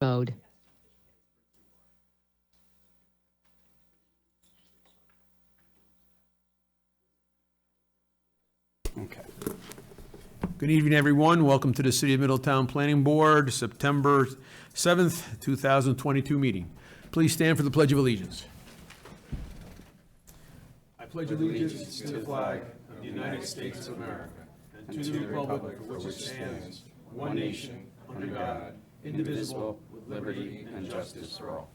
mode. Okay. Good evening, everyone. Welcome to the City of Middletown Planning Board, September 7th, 2022 meeting. Please stand for the Pledge of Allegiance. I pledge allegiance to the flag of the United States of America and to the republic for which it stands, one nation, under God, indivisible, with liberty and justice for all.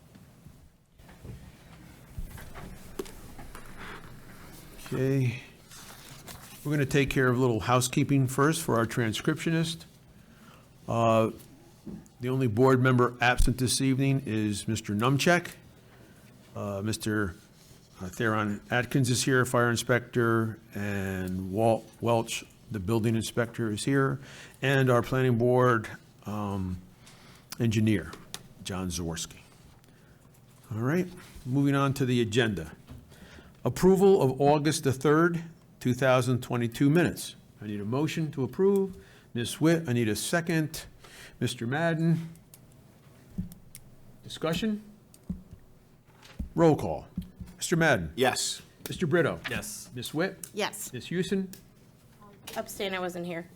Okay. We're going to take care of a little housekeeping first for our transcriptionist. The only board member absent this evening is Mr. Numcheck. Mr. Theron Atkins is here, fire inspector, and Walt Welch, the building inspector, is here, and our planning board engineer, John Zaworski. All right, moving on to the agenda. Approval of August the 3rd, 2022 minutes. I need a motion to approve. Ms. Witt, I need a second. Mr. Madden. Discussion? Roll call. Mr. Madden? Yes. Mr. Brito? Yes. Ms. Witt? Yes. Ms. Houston? Abstain, I wasn't here.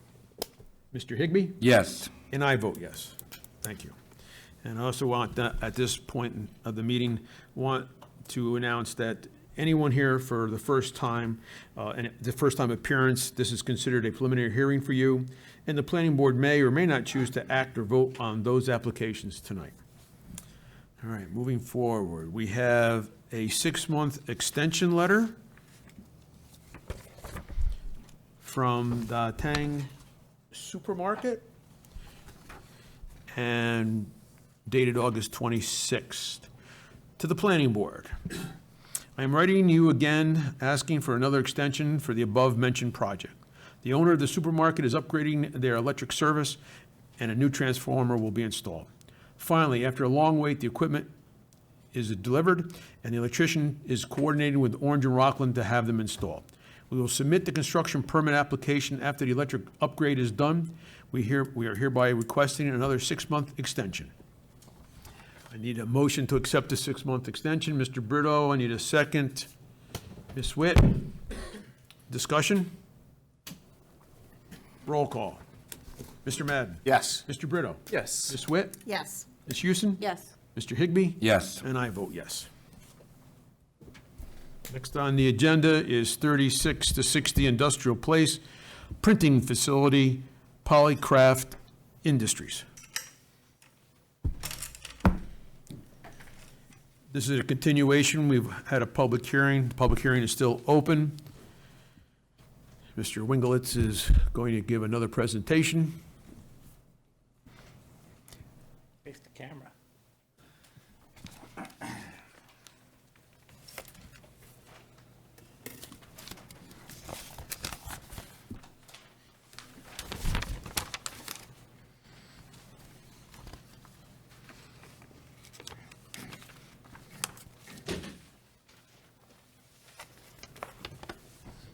Mr. Higbee? Yes. And I vote yes. Thank you. And I also want, at this point of the meeting, want to announce that anyone here for the first time, and the first time appearance, this is considered a preliminary hearing for you, and the planning board may or may not choose to act or vote on those applications tonight. All right, moving forward, we have a 6-month extension letter from the Tang Supermarket and dated August 26th to the planning board. I am writing you again, asking for another extension for the above-mentioned project. The owner of the supermarket is upgrading their electric service, and a new transformer will be installed. Finally, after a long wait, the equipment is delivered, and the electrician is coordinating with Orange and Rockland to have them installed. We will submit the construction permit application after the electric upgrade is done. We are hereby requesting another 6-month extension. I need a motion to accept the 6-month extension. Mr. Brito, I need a second. Ms. Witt, discussion? Roll call. Mr. Madden? Yes. Mr. Brito? Yes. Ms. Witt? Yes. Ms. Houston? Yes. Mr. Higbee? Yes. And I vote yes. Next on the agenda is 36 to 60 Industrial Place, Printing Facility, Polycraft Industries. This is a continuation. We've had a public hearing. The public hearing is still open. Mr. Wingelitz is going to give another presentation. Face the camera.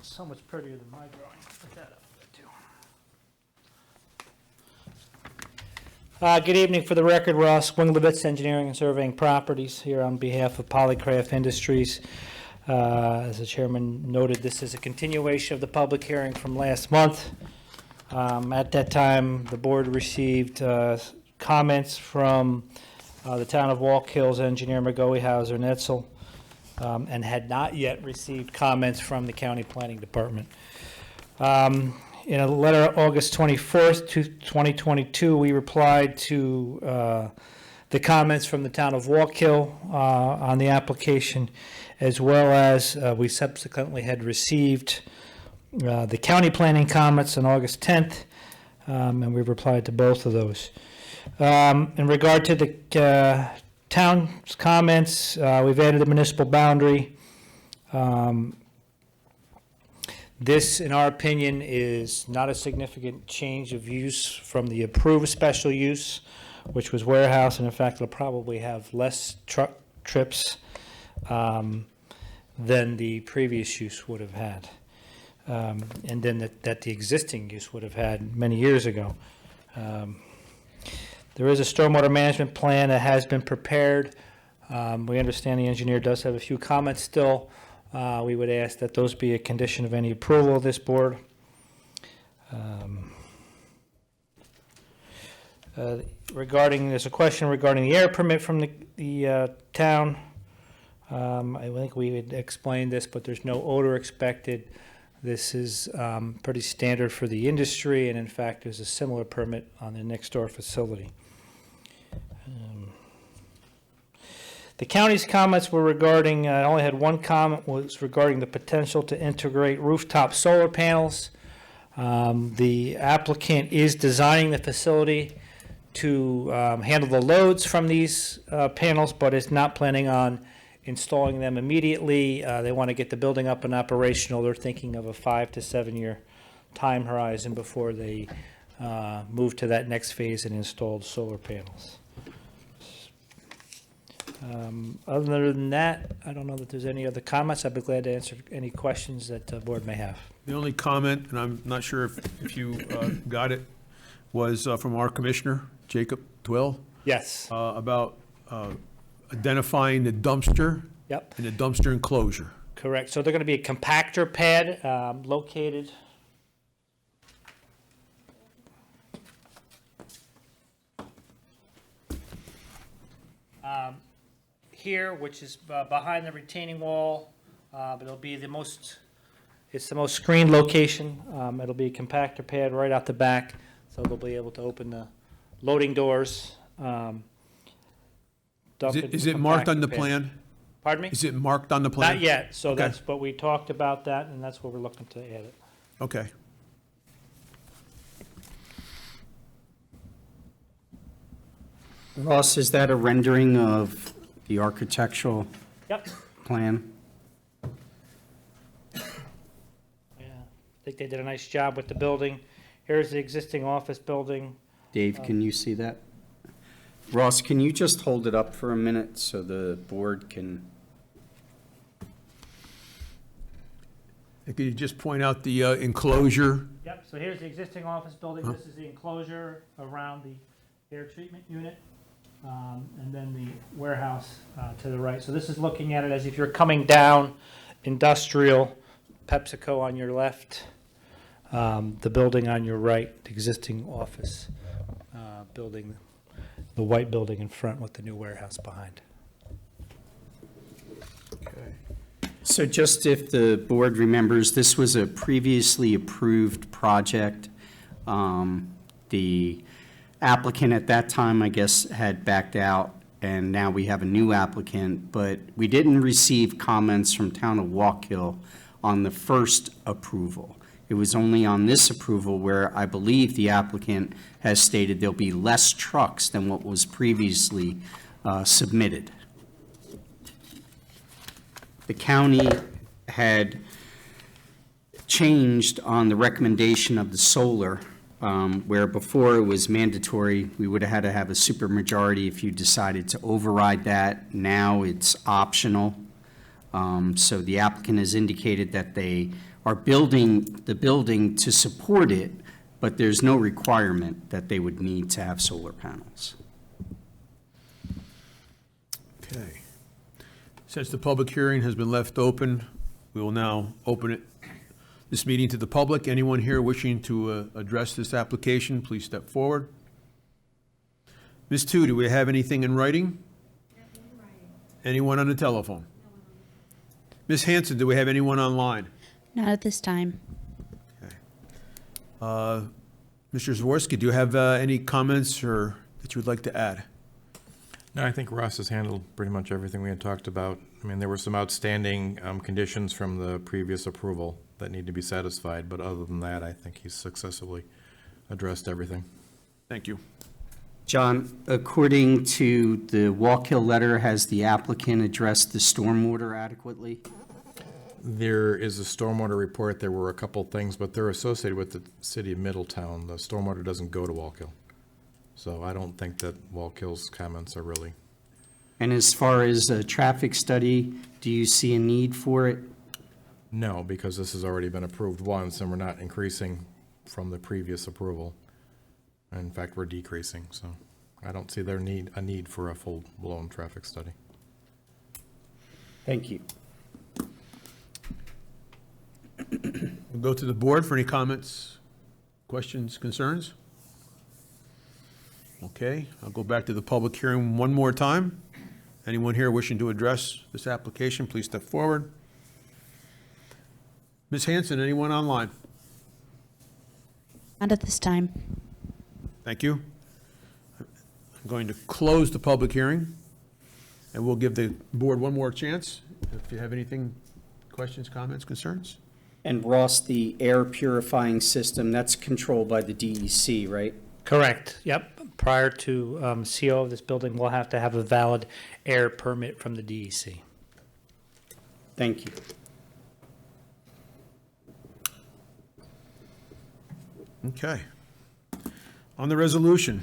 So much prettier than my drawing. Put that up there too. Good evening. For the record, Ross Winglevitz, Engineering and Surveying Properties, here on behalf of Polycraft Industries. As the chairman noted, this is a continuation of the public hearing from last month. At that time, the board received comments from the town of Walk Hills engineer McGoey, Hauser, and Etzel, and had not yet received comments from the county planning department. In a letter August 24th, 2022, we replied to the comments from the town of Walk Hill on the application, as well as we subsequently had received the county planning comments on August 10th, and we replied to both of those. In regard to the town's comments, we've added a municipal boundary. This, in our opinion, is not a significant change of use from the approved special use, which was warehouse, and in fact, it'll probably have less truck trips than the previous use would have had, and then that the existing use would have had many years ago. There is a stormwater management plan that has been prepared. We understand the engineer does have a few comments still. We would ask that those be a condition of any approval of this board. There's a question regarding the air permit from the town. I think we had explained this, but there's no odor expected. This is pretty standard for the industry, and in fact, there's a similar permit on the next door facility. The county's comments were regarding, I only had one comment, was regarding the potential to integrate rooftop solar panels. The applicant is designing the facility to handle the loads from these panels, but is not planning on installing them immediately. They want to get the building up and operational. They're thinking of a 5 to 7 year time horizon before they move to that next phase and install solar panels. Other than that, I don't know that there's any other comments. I'd be glad to answer any questions that the board may have. The only comment, and I'm not sure if you got it, was from our commissioner, Jacob Twill, Yes. about identifying the dumpster Yep. and the dumpster enclosure. Correct. So they're going to be a compactor pad located here, which is behind the retaining wall. But it'll be it's the most screened location. It'll be a compactor pad right out the back, so they'll be able to open the loading doors. Is it marked on the plan? Pardon me? Is it marked on the plan? Not yet, so Okay. that's, but we talked about that, and that's what we're looking to add it. Okay. Ross, is that a rendering of the architectural Yep. plan? Yeah, I think they did a nice job with the building. Here's the existing office building. Dave, can you see that? Ross, can you just hold it up for a minute so the board can? Could you just point out the enclosure? Yep, so here's the existing office building. This is the enclosure around the air treatment unit. And then the warehouse to the right. So this is looking at it as if you're coming down industrial, PepsiCo on your left, the building on your right, the existing office building, the white building in front with the new warehouse behind. So just if the board remembers, this was a previously approved project. The applicant at that time, I guess, had backed out, and now we have a new applicant, but we didn't receive comments from Town of Walk-Hill on the first approval. It was only on this approval where I believe the applicant has stated there'll be less trucks than what was previously submitted. The county had changed on the recommendation of the solar, where before it was mandatory, we would have had to have a supermajority if you decided to override that. Now it's optional. So the applicant has indicated that they are building the building to support it, but there's no requirement that they would need to have solar panels. Okay. Since the public hearing has been left open, we will now open this meeting to the public. Anyone here wishing to address this application, please step forward. Ms. Tu, do we have anything in writing? Nothing in writing. Anyone on the telephone? Ms. Hanson, do we have anyone online? Not at this time. Mr. Zworsky, do you have any comments or that you would like to add? No, I think Ross has handled pretty much everything we had talked about. I mean, there were some outstanding conditions from the previous approval that need to be satisfied, but other than that, I think he's successfully addressed everything. Thank you. John, according to the Walk-Hill letter, has the applicant addressed the stormwater adequately? There is a stormwater report. There were a couple things, but they're associated with the city of Middletown. The stormwater doesn't go to Walk-Hill. So I don't think that Walk-Hill's comments are really. And as far as a traffic study, do you see a need for it? No, because this has already been approved once, and we're not increasing from the previous approval. In fact, we're decreasing, so. I don't see a need for a full-blown traffic study. Thank you. We'll go to the board for any comments, questions, concerns. Okay, I'll go back to the public hearing one more time. Anyone here wishing to address this application, please step forward. Ms. Hanson, anyone online? Not at this time. Thank you. I'm going to close the public hearing, and we'll give the board one more chance. If you have anything, questions, comments, concerns? And Ross, the air purifying system, that's controlled by the DEC, right? Correct, yep. Prior to CO of this building, we'll have to have a valid air permit from the DEC. Thank you. Okay. On the resolution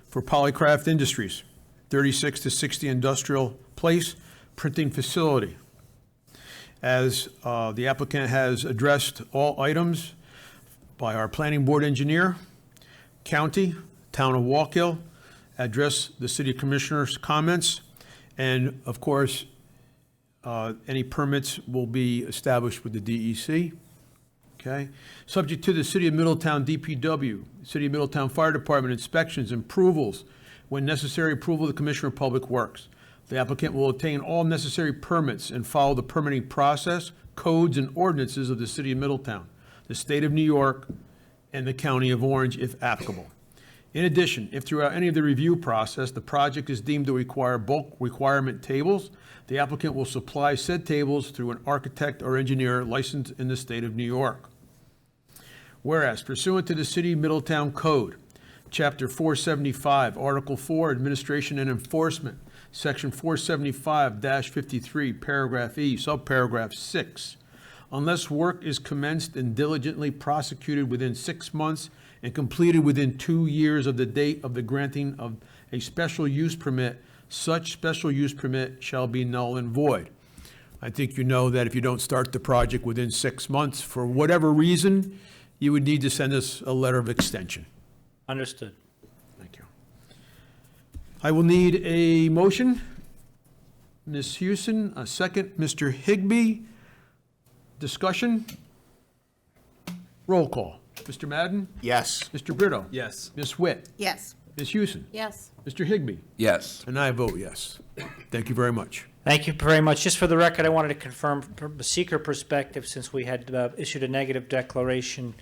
for Polycraft Industries, 36 to 60 Industrial Place Printing Facility. As the applicant has addressed all items by our planning board engineer, county, town of Walk Hill, address the city commissioner's comments, and of course, any permits will be established with the DEC. Okay? Subject to the City of Middletown DPW, City of Middletown Fire Department inspections and approvals, when necessary, approval of the Commissioner of Public Works. The applicant will obtain all necessary permits and follow the permitting process, codes, and ordinances of the City of Middletown, the State of New York, and the County of Orange, if applicable. In addition, if throughout any of the review process, the project is deemed to require bulk requirement tables, the applicant will supply said tables through an architect or engineer licensed in the State of New York. Whereas pursuant to the City of Middletown Code, Chapter 475, Article 4, Administration and Enforcement, Section 475-53, Paragraph E, Subparagraph 6, unless work is commenced and diligently prosecuted within 6 months and completed within 2 years of the date of the granting of a special use permit, such special use permit shall be null and void. I think you know that if you don't start the project within 6 months, for whatever reason, you would need to send us a letter of extension. Understood. Thank you. I will need a motion. Ms. Houston, a second. Mr. Higbee, discussion? Roll call. Mr. Madden? Yes. Mr. Brito? Yes. Ms. Witt? Yes. Ms. Houston? Yes. Mr. Higbee? Yes. And I vote yes. Thank you very much. Thank you very much. Just for the record, I wanted to confirm from a seeker perspective, since we had issued a negative declaration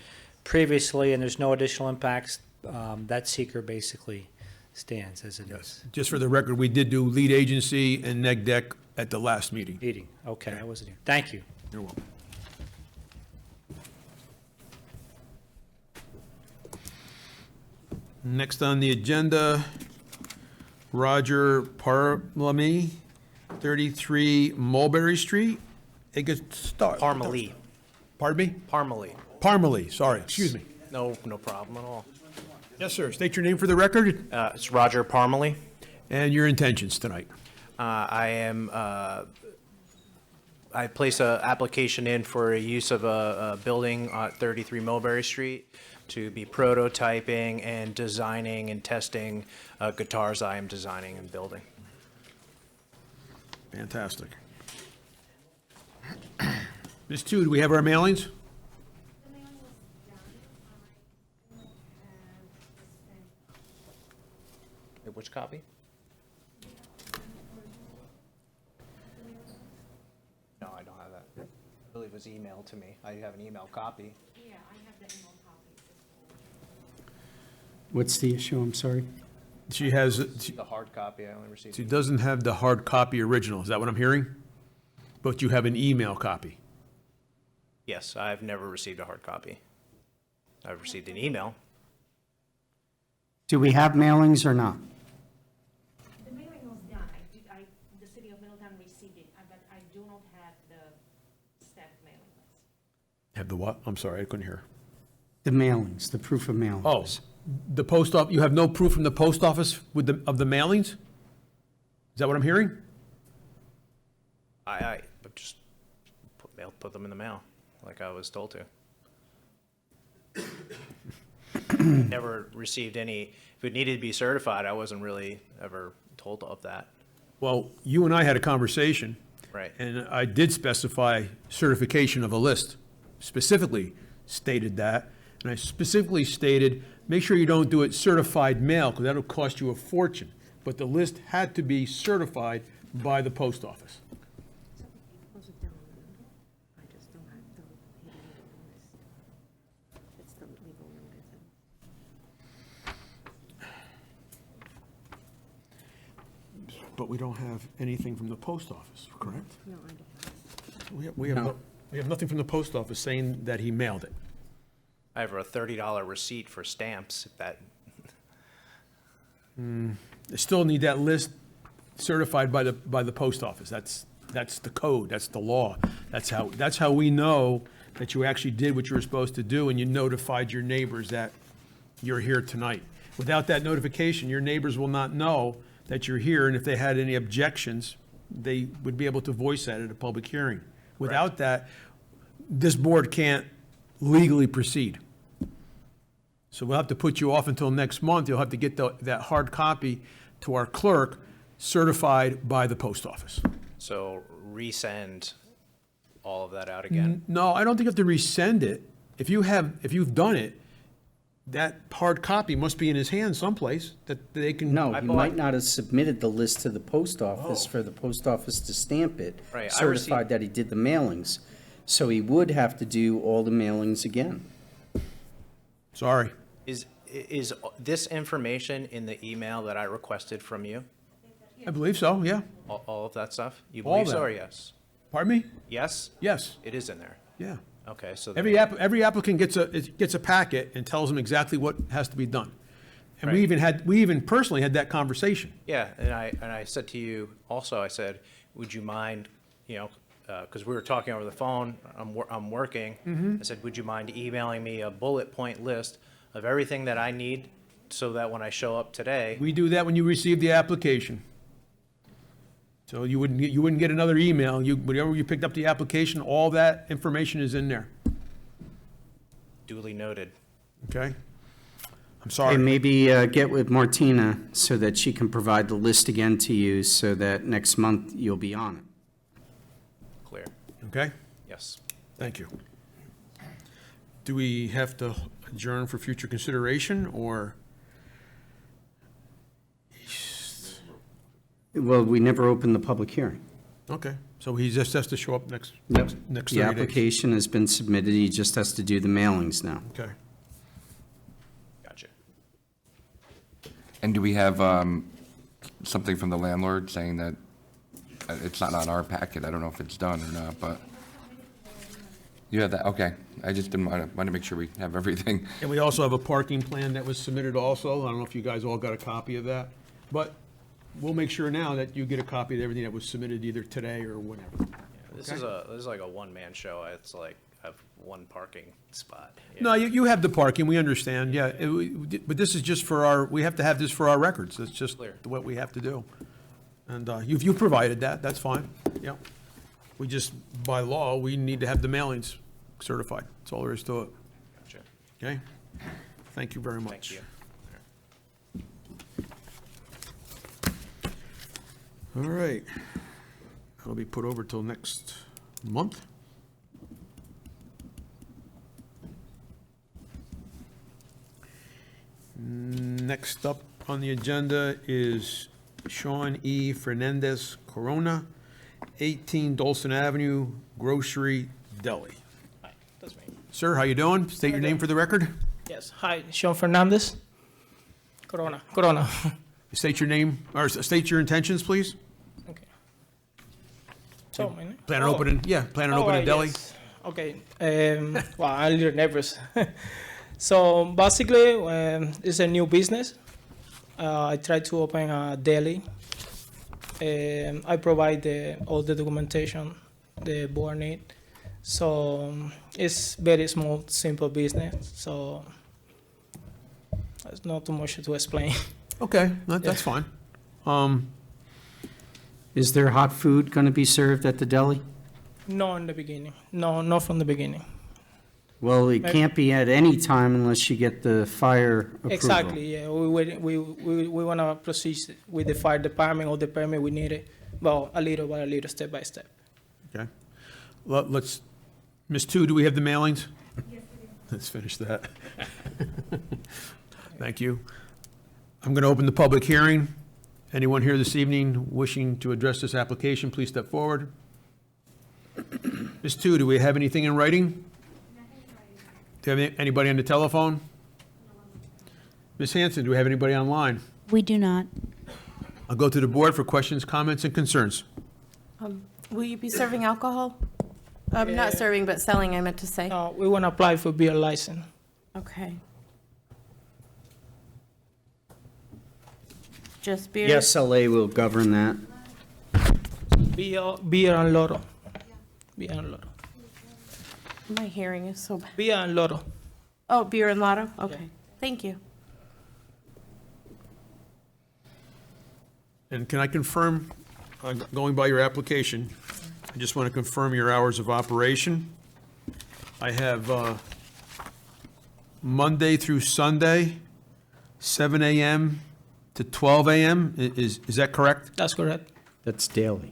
previously and there's no additional impacts, that seeker basically stands as it is. Just for the record, we did do lead agency and neg deck at the last meeting. Meeting, okay, I wasn't here. Thank you. You're welcome. Next on the agenda, Roger Parmlamy, 33 Mulberry Street. Parmalee. Pardon me? Parmalee. Parmalee, sorry, excuse me. No problem at all. Yes, sir. State your name for the record It's Roger Parmalee. and your intentions tonight. I place a application in for a use of a building at 33 Mulberry Street to be prototyping and designing and testing guitars I am designing and building. Fantastic. Ms. Tu, do we have our mailings? Which copy? No, I don't have that. I believe it was emailed to me. I have an email copy. What's the issue? I'm sorry. She has, The hard copy I only received. she doesn't have the hard copy original. Is that what I'm hearing? But you have an email copy. Yes, I've never received a hard copy. I've received an email. Do we have mailings or not? The mailing was done. The city of Middletown received it, but I do not have the staff mailing list. Have the what? I'm sorry, I couldn't hear. The mailings, the proof of Oh, mailings. the post office, you have no proof from the post office of the mailings? Is that what I'm hearing? I just put them in the mail, like I was told to. never received any, if it needed to be certified, I wasn't really ever told of that. Well, you and I had a conversation. Right. And I did specify certification of a list, specifically stated that. And I specifically stated, make sure you don't do it certified mail, because that'll cost you a fortune. But the list had to be certified by the post office. I just don't have the legal list. It's the legal notice. But we don't have anything from the post office, correct? No, I don't. We have nothing from the post office saying that he mailed it. I have a $30 receipt for stamps, if that, I still need that list certified by the post office. That's the code, that's the law. That's how we know that you actually did what you were supposed to do, and you notified your neighbors that you're here tonight. Without that notification, your neighbors will not know that you're here, and if they had any objections, they would be able to voice that at a public hearing. Without that, this board can't legally proceed. So we'll have to put you off until next month. You'll have to get that hard copy to our clerk, certified by the post office. so resend all of that out again. No, I don't think you have to resend it. If you've done it, that hard copy must be in his hands someplace that they can. No, I he bought- might not have submitted the list to the post office for the post office to stamp it. Right, I Certified received- that he did the mailings. So he would have to do all the mailings again. Sorry. Is this information in the email that I requested from you? I believe so, yeah. All of that stuff? You All believe so that. or yes? Pardon me? Yes? Yes, It is in there. yeah. Okay, so. Every applicant gets a packet and tells them exactly what has to be done. And we Right. even personally had that conversation. Yeah, and I said to you also, I said, would you mind, because we were talking over the phone, I'm working. I said, would you mind emailing me a bullet point list of everything that I need so that when I show up today, We do that when you receive the application. So you wouldn't get another email. Whenever you picked up the application, all that information is in there, duly noted. okay? I'm And sorry. maybe get with Martina so that she can provide the list again to you so that next month you'll be on it. Clear. Okay? Yes. Thank you. Do we have to adjourn for future consideration, or? Well, we never opened the public hearing. Okay, so he just has to show up next The 30 days? application has been submitted, he just has to do the mailings now. Okay. Gotcha. And do we have something from the landlord saying that it's not on our packet? I don't know if it's done or not, but you have that, okay. I just didn't want to make sure we have everything. And we also have a parking plan that was submitted also. I don't know if you guys all got a copy of that, but we'll make sure now that you get a copy of everything that was submitted either today or whenever. This Okay. is like a one-man show. It's like I have one parking spot. No, you have the parking, we understand, yeah. But this is just for we have to have this for our records. That's just Clear. what we have to do. And you provided that, that's fine, yeah. We just, by law, we need to have the mailings certified. That's all there is to it, Gotcha. okay? Thank you very much. Thank you. All right. That'll be put over till next month. Next up on the agenda is Sean E. Fernandez Corona, 18 Dolson Avenue, Grocery Deli. Hi, that's me. Sir, how you doing? State your name for the record. Yes, hi, Sean Fernandez. Corona. State your name, or state your intentions, please. Okay. So, my name? Plan on opening, plan on opening a deli. Yes. Okay. Well, I'm a little nervous. So basically, it's a new business. I try to open a deli. I provide all the documentation the board need. So it's very small, simple business. So there's not too much to explain. Okay, that's fine. Is there hot food going to be served at the deli? No, in the beginning. No, not from the beginning. Well, it can't be at any time unless you get the fire approval. Exactly, yeah, we want to proceed with the fire department or the permit we need it, well, a little by a little, step by step. Okay. Let's, Ms. Tu, do we have the mailings? Yes, we do. Let's finish that. Thank you. I'm going to open the public hearing. Anyone here this evening wishing to address this application, please step forward. Ms. Tu, do we have anything in writing? Do you have anybody on the telephone? Ms. Hanson, do we have anybody online? We do not. I'll go to the board for questions, comments, and concerns. Will you be serving alcohol? Not serving, but selling, I meant to say. We want to apply for beer license. Okay. Just beer? The SLA will govern that. Beer and lotto. Beer and lotto. My hearing is so bad. Beer and lotto. Oh, beer and lotto? Okay. Thank you. And can I confirm, going by your application, I just want to confirm your hours of operation. I have Monday through Sunday, 7 a.m. to 12 a.m. Is that correct? That's correct. That's daily.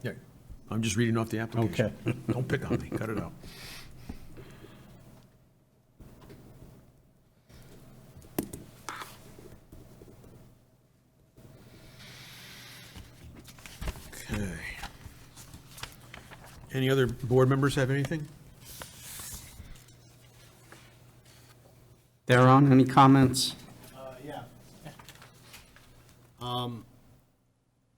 Yeah. I'm just reading off the application. Okay. Don't pick on me, cut it out. Okay. Any other board members have anything? Theron, any comments? Yeah.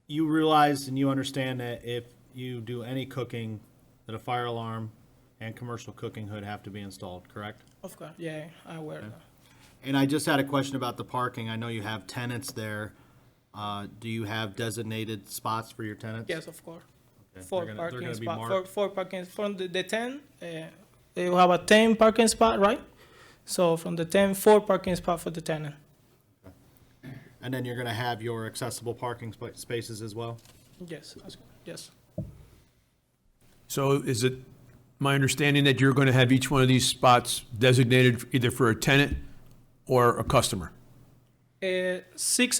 You realize and you understand that if you do any cooking, that a fire alarm and commercial cooking hood have to be installed, correct? Of course, yeah, I wear that. And I just had a question about the parking. I know you have tenants there. Do you have designated spots for your tenants? Yes, of course. Okay. Four They're parking gonna be spots, marked? four parking, from the 10, you have a 10 parking spot, right? So from the 10, 4 parking spot for the tenant. And then you're gonna have your accessible parking spaces as well? Yes, that's good. Yes. So is it my understanding that you're going to have each one of these spots designated either for a tenant or a customer? 6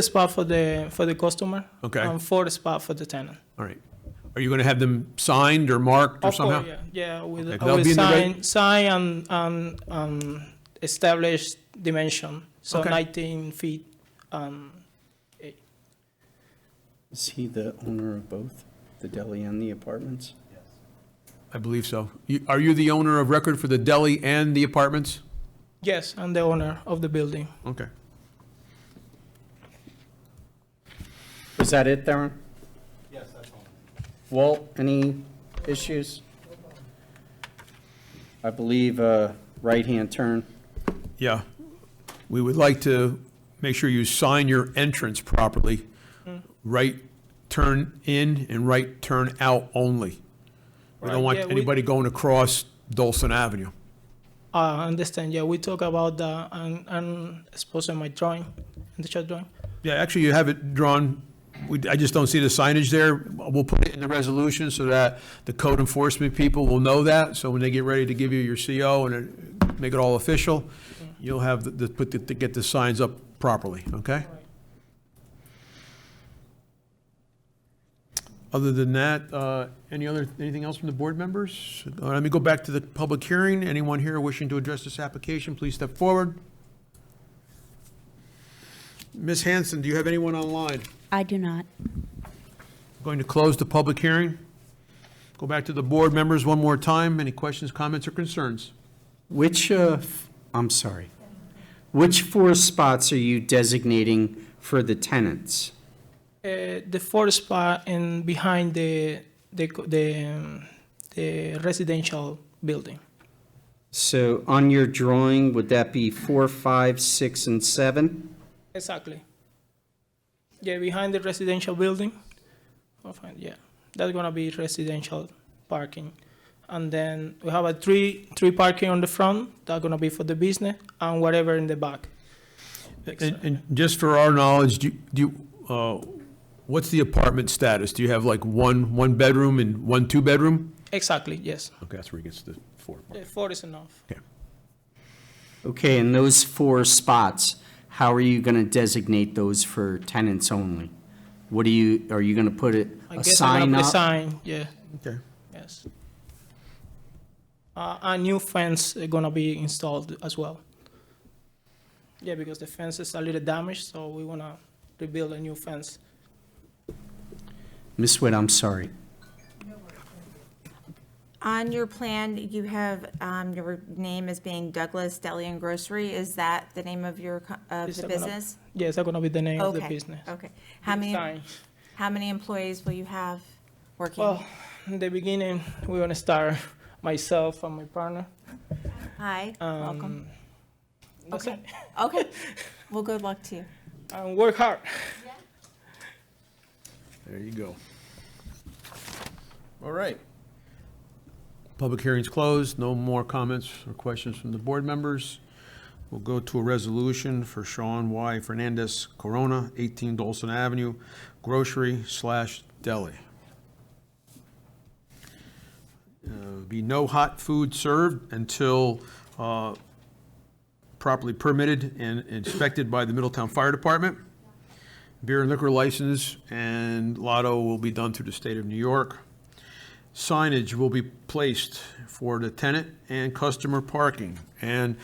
spot for the customer. Okay. And 4 spot for the tenant. All right. Are you going to have them signed or marked or Of course, somehow? yeah, with Okay, I that'll will be in the sign and establish dimension. So Okay. 19 feet. Is he the owner of both, the deli and the apartments? I believe so. Are you the owner of record for the deli and the apartments? Yes, I'm the owner of the building. Okay. Was that it, Theron? Yes, that's all. Walt, any issues? I believe right-hand turn. Yeah. We would like to make sure you sign your entrance properly. Right turn in and right turn out only. We don't Right, want yeah, anybody going across Dolson Avenue. I understand. Yeah, we talk about that and exposing my drawing, in the chart drawing. Yeah, actually, you have it drawn. I just don't see the signage there. We'll put it in the resolution so that the code enforcement people will know that. So when they get ready to give you your CO and make it all official, you'll have to get the signs up properly, okay? Other than that, anything else from the board members? Let me go back to the public hearing. Anyone here wishing to address this application, please step forward. Ms. Hanson, do you have anyone online? I do not. Going to close the public hearing. Go back to the board members one more time. Any questions, comments, or concerns? Which, I'm sorry, which 4 spots are you designating for the tenants? The 4th spot in behind the residential building. So on your drawing, would that be 4, 5, 6, and 7? Exactly. Yeah, behind the residential building. Yeah, that's gonna be residential parking, and then we have a three parking on the front. That's gonna be for the business and whatever in the back. And just for our knowledge, what's the apartment status? Do you have like one bedroom and one 2-bedroom? Exactly, yes. Okay, that's where he gets the 4. 4 is enough. Okay. Okay, and those 4 spots, how are you going to designate those for tenants only? What are you going to put I a guess I'm sign gonna put a up? sign, yeah, Okay. yes. A new fence is gonna be installed as well. Yeah, because the fence is a little damaged, so we wanna rebuild a new fence. Ms. Witt, I'm sorry. On your plan, you have your name as being Douglas Deli and Grocery. Is that the name of your, of Is the that gonna- business? Yes, that's gonna be the name of the Okay, business. okay. Sign. How many employees will you have working? Well, in the beginning, we're gonna start myself and my partner. Hi, welcome. That's Okay, it. okay. Well, good luck to you. And work hard. There you go. All right. Public hearing's closed. No more comments or questions from the board members. We'll go to a resolution for Sean Y. Fernandez Corona, 18 Dolson Avenue, grocery/deli. Be no hot food served until properly permitted and inspected by the Middletown Fire Department. Beer and liquor license and lotto will be done through the state of New York. Signage will be placed for the tenant and customer parking and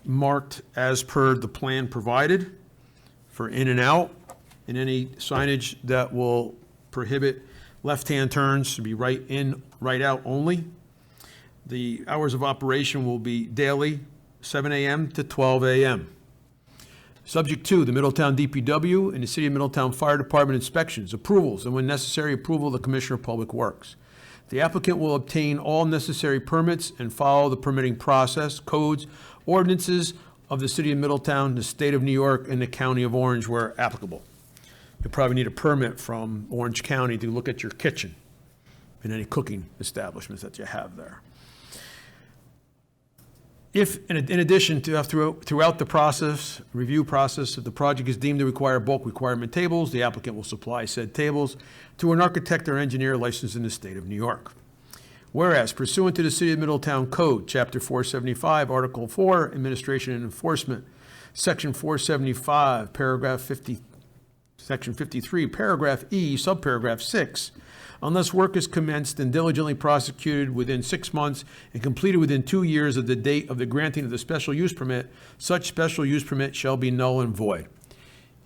marked as per the plan provided for in and out, and any signage that will prohibit left-hand turns to be right in, right out only. The hours of operation will be daily, 7 a.m. to 12 a.m. Subject to the Middletown DPW and the City of Middletown Fire Department inspections, approvals, and when necessary, approval of the Commissioner of Public Works. The applicant will obtain all necessary permits and follow the permitting process, codes, ordinances of the City of Middletown, the State of New York, and the County of Orange where applicable. You'll probably need a permit from Orange County to look at your kitchen and any cooking establishments that you have there. If, in addition to, throughout the process, review process, if the project is deemed to require bulk requirement tables, the applicant will supply said tables to an architect or engineer licensed in the state of New York. Whereas pursuant to the City of Middletown Code, Chapter 475, Article 4, Administration and Enforcement, Section 475, Paragraph 50, Section 53, Paragraph E, Subparagraph 6, unless work is commenced and diligently prosecuted within 6 months and completed within 2 years of the date of the granting of the special use permit, such special use permit shall be null and void.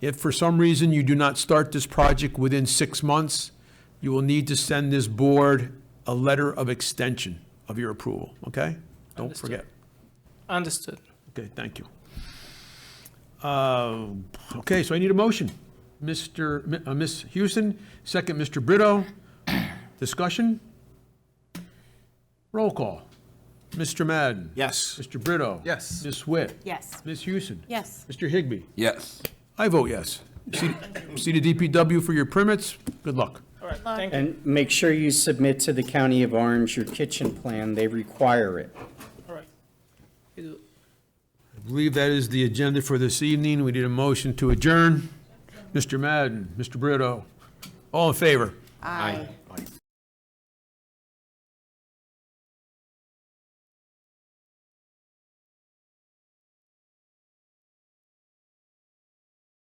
If for some reason you do not start this project within 6 months, you will need to send this board a letter of extension of your approval, okay? Don't Understood. forget. Understood. Okay, thank you. Okay, so I need a motion. Ms. Houston, second, Mr. Brito. Discussion? Roll call. Mr. Madden? Yes. Mr. Brito? Yes. Ms. Witt? Yes. Ms. Houston? Yes. Mr. Higbee? Yes. I vote yes. See the DPW for your permits? Good luck. All right, thank you. And make sure you submit to the County of Orange your kitchen plan. They require it. All right. I believe that is the agenda for this evening. We need a motion to adjourn. Mr. Madden, Mr. Brito, all in favor? Aye. Aye.